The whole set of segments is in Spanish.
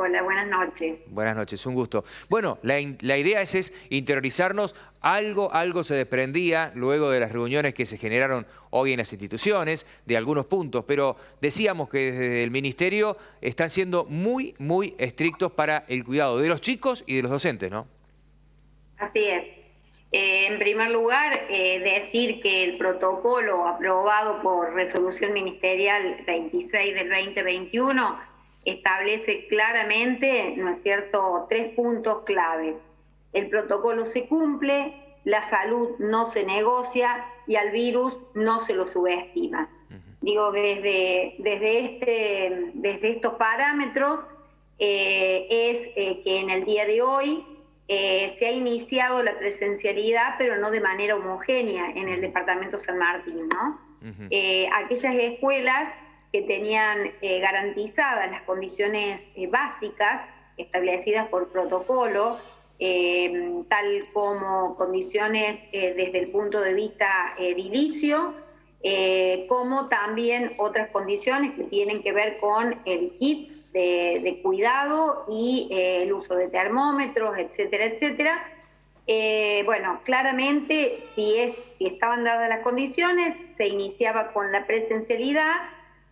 Hola, buenas noches. Buenas noches, un gusto. Bueno, la idea es interiorizarnos. Algo se desprendía luego de las reuniones que se generaron hoy en las instituciones, de algunos puntos, pero decíamos que desde el Ministerio están siendo muy estrictos para el cuidado de los chicos y de los docentes, ¿no? Así es. En primer lugar, decir que el protocolo aprobado por resolución ministerial 26 del 2021 establece claramente, ¿no es cierto?, 3 puntos claves. El protocolo se cumple, la salud no se negocia y al virus no se lo subestima. Digo, desde estos parámetros que en el día de hoy se ha iniciado la presencialidad, pero no de manera homogénea en el departamento San Martín, ¿no? Aquellas escuelas que tenían garantizadas las condiciones básicas establecidas por protocolo, tal como condiciones desde el punto de vista edilicio, como también otras condiciones que tienen que ver con el kit de cuidado y el uso de termómetros, etcétera, etcétera. Bueno, claramente, si estaban dadas las condiciones, se iniciaba con la presencialidad,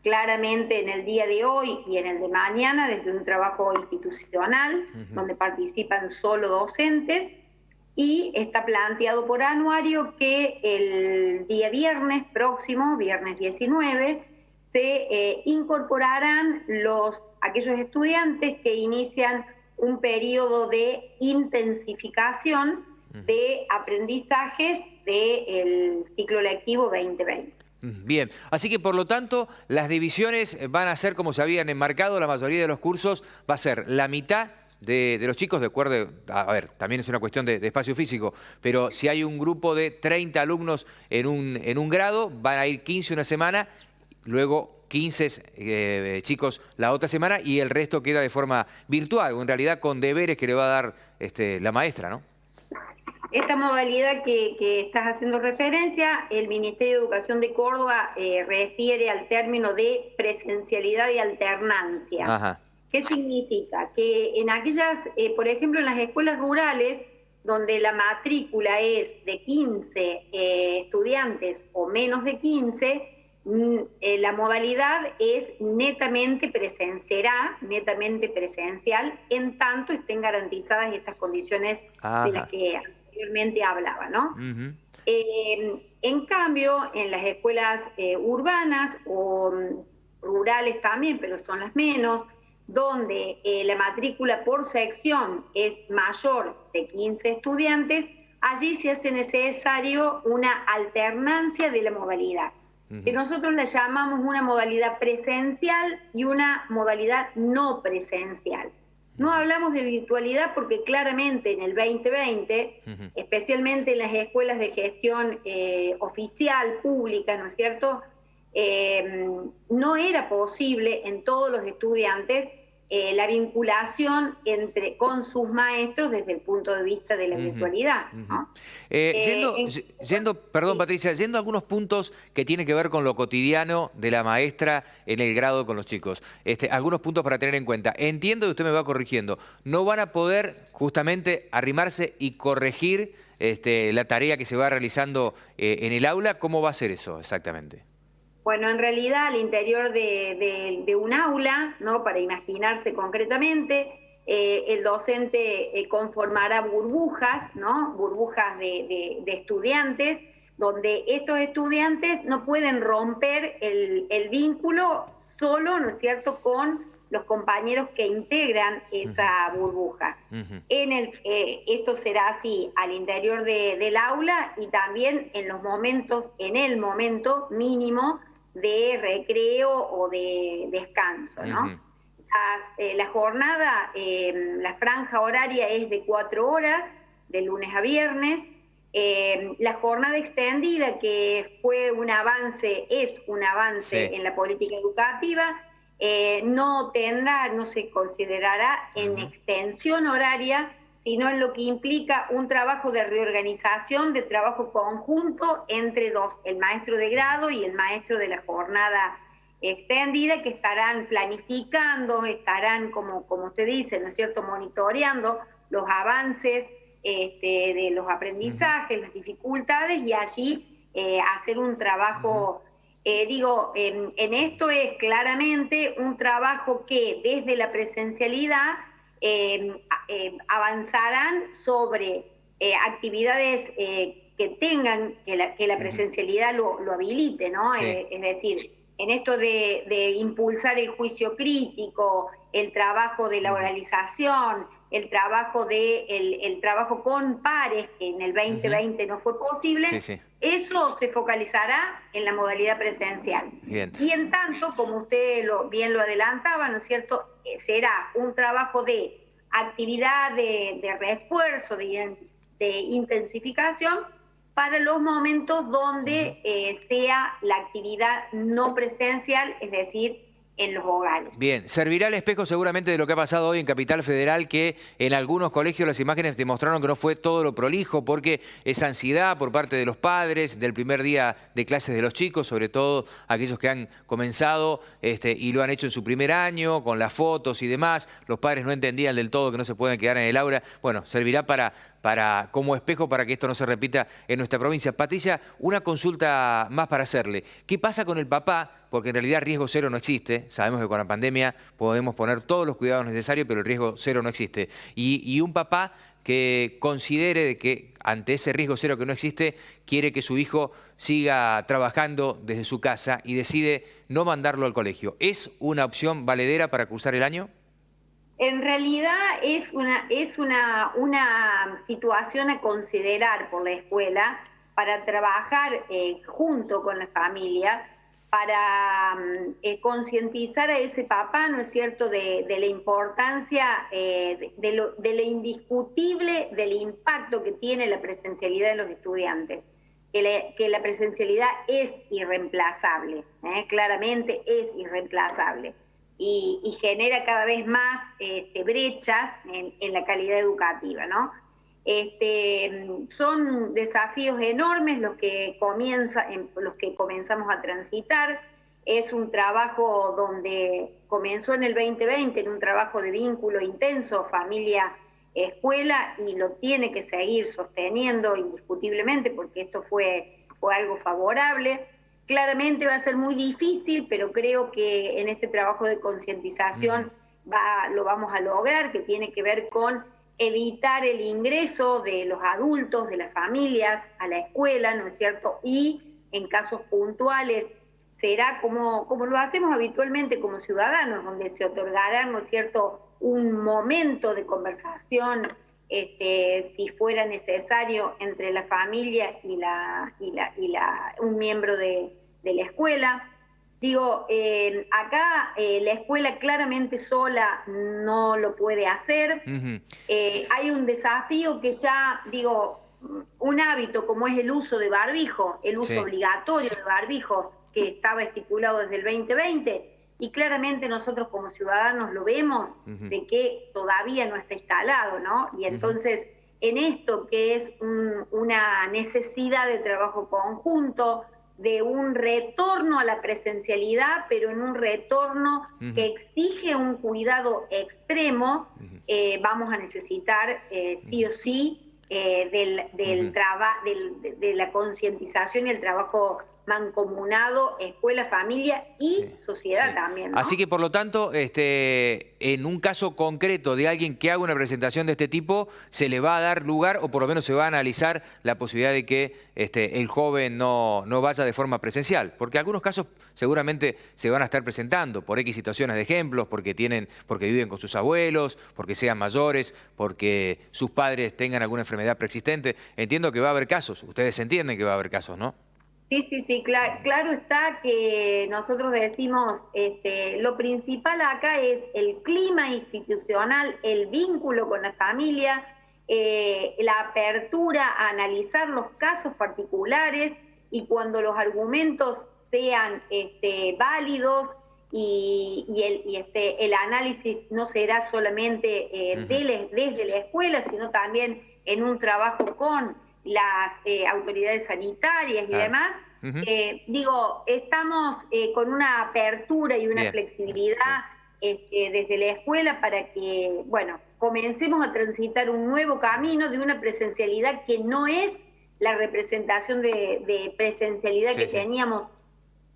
claramente en el día de hoy y en el de mañana, desde un trabajo institucional, donde participan solo docentes, y está planteado por anuario que el día viernes próximo, viernes 19, se incorporarán aquellos estudiantes que inician un periodo de intensificación de aprendizajes del ciclo lectivo 2020. Bien, así que por lo tanto las divisiones van a ser como se habían enmarcado, la mayoría de los cursos va a ser la mitad de los chicos, de acuerdo, a ver, también es una cuestión de espacio físico, pero si hay un grupo de 30 alumnos en un grado, van a ir 15 una semana, luego 15 chicos la otra semana y el resto queda de forma virtual, o en realidad con deberes que le va a dar la maestra, ¿no? Esta modalidad que estás haciendo referencia, el Ministerio de Educación de Córdoba refiere al término de presencialidad y alternancia. Ajá. ¿Qué significa? Que en aquellas, por ejemplo, en las escuelas rurales, donde la matrícula es de 15 estudiantes o menos de 15, la modalidad es netamente presencial, en tanto estén garantizadas estas condiciones de las que anteriormente hablaba, ¿no? En cambio, en las escuelas urbanas o rurales también, pero son las menos, donde la matrícula por sección es mayor de 15 estudiantes, allí se hace necesario una alternancia de la modalidad, que nosotros la llamamos una modalidad presencial y una modalidad no presencial. No hablamos de virtualidad porque claramente en el 2020, especialmente en las escuelas de gestión oficial, pública, ¿no es cierto?, no era posible en todos los estudiantes la vinculación con sus maestros desde el punto de vista de la virtualidad, ¿no? Perdón, Patricia, yendo a algunos puntos que tienen que ver con lo cotidiano de la maestra en el grado con los chicos. Algunos puntos para tener en cuenta. Entiendo que usted me va corrigiendo. No van a poder justamente arrimarse y corregir la tarea que se va realizando en el aula. ¿Cómo va a ser eso exactamente? Bueno, en realidad al interior de un aula, ¿no?, para imaginarse concretamente, el docente conformará burbujas, ¿no?, burbujas de estudiantes, donde estos estudiantes no pueden romper el vínculo solo, ¿no es cierto?, con los compañeros que integran esa burbuja. Esto será así al interior del aula y también en el momento mínimo de recreo o de descanso, ¿no? La jornada, la franja horaria es de 4 horas, de lunes a viernes. La jornada extendida, que es un avance en la política educativa, no se considerará en extensión horaria, sino en lo que implica un trabajo de reorganización, de trabajo conjunto entre el maestro de grado y el maestro de la jornada extendida, que estarán planificando, estarán, como usted dice, ¿no es cierto?, monitoreando los avances de los aprendizajes, las dificultades, y allí hacer un trabajo, en esto es claramente un trabajo que desde la presencialidad avanzarán sobre actividades que tengan, que la presencialidad lo habilite, ¿no? Sí. Es decir, en esto de impulsar el juicio crítico, el trabajo de la oralización, el trabajo el trabajo con pares, que en el 2020 no fue posible, Sí, sí. eso se focalizará en la modalidad presencial. Bien. Y en tanto, como usted bien lo adelantaba, ¿no es cierto?, será un trabajo de actividad de refuerzo, de intensificación, para los momentos donde sea la actividad no presencial, es decir, en los hogares. Bien, servirá el espejo seguramente de lo que ha pasado hoy en Capital Federal, que en algunos colegios las imágenes demostraron que no fue todo lo prolijo, porque esa ansiedad por parte de los padres del primer día de clases de los chicos, sobre todo aquellos que han comenzado y lo han hecho en su primer año, con las fotos y demás, los padres no entendían del todo que no se pueden quedar en el aula. Bueno, servirá como espejo para que esto no se repita en nuestra provincia. Patricia, una consulta más para hacerle. ¿Qué pasa con el papá? Porque en realidad riesgo cero no existe. Sabemos que con la pandemia podemos poner todos los cuidados necesarios, pero el riesgo cero no existe. Y un papá que considere de que ante ese riesgo cero que no existe, quiere que su hijo siga trabajando desde su casa y decide no mandarlo al colegio. ¿Es una opción valedera para cursar el año? En realidad es una situación a considerar por la escuela para trabajar junto con la familia, para concientizar a ese papá, ¿no es cierto?, de la importancia, de lo indiscutible del impacto que tiene la presencialidad en los estudiantes, que la presencialidad es irreemplazable, claramente es irreemplazable. Y genera cada vez más brechas en la calidad educativa, ¿no? Son desafíos enormes los que comenzamos a transitar. Es un trabajo donde comenzó en el 2020, en un trabajo de vínculo intenso, familia-escuela, y lo tiene que seguir sosteniendo indiscutiblemente, porque esto fue algo favorable. Claramente va a ser muy difícil, pero creo que en este trabajo de concientización lo vamos a lograr, que tiene que ver con evitar el ingreso de los adultos, de las familias, a la escuela, ¿no es cierto? Y en casos puntuales será como lo hacemos habitualmente como ciudadanos, donde se otorgará, ¿no es cierto?, un momento de conversación, si fuera necesario, entre la familia y un miembro de la escuela. Digo, acá la escuela claramente sola no lo puede hacer. Hay un desafío que ya, un hábito como es el uso de barbijo, el uso obligatorio de barbijos, que estaba estipulado desde el 2020, y claramente nosotros como ciudadanos lo vemos de que todavía no está instalado, ¿no? Y entonces, en esto que es una necesidad de trabajo conjunto, de un retorno a la presencialidad, pero en un retorno que exige un cuidado extremo, vamos a necesitar sí o sí de la concientización y el trabajo mancomunado, escuela, familia y sociedad también, ¿no? Así que, por lo tanto, en un caso concreto de alguien que haga una presentación de este tipo, se le va a dar lugar, o por lo menos se va a analizar la posibilidad de que el joven no vaya de forma presencial. Porque algunos casos seguramente se van a estar presentando por X situaciones de ejemplos, porque viven con sus abuelos, porque sean mayores, porque sus padres tengan alguna enfermedad preexistente. Entiendo que va a haber casos, ustedes entienden que va a haber casos, ¿no? Sí, claro está que nosotros decimos, lo principal acá es el clima institucional, el vínculo con la familia, la apertura a analizar los casos particulares, y cuando los argumentos sean válidos y el análisis no será solamente desde la escuela, sino también en un trabajo con las autoridades sanitarias y demás, Ujú. Digo, estamos con una apertura y una Bien. flexibilidad desde la escuela para que, bueno, comencemos a transitar un nuevo camino de una presencialidad que no es la representación de presencialidad Sí, que sí. teníamos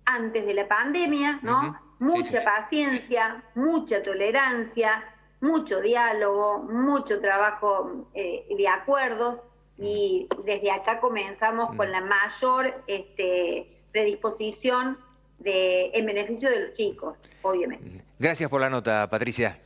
antes de la pandemia, Ujú. ¿no? Sí, sí. Mucha paciencia, mucha tolerancia, mucho diálogo, mucho trabajo de acuerdos, y desde acá comenzamos con la mayor predisposición en beneficio de los chicos, obviamente. Gracias por la nota, Patricia.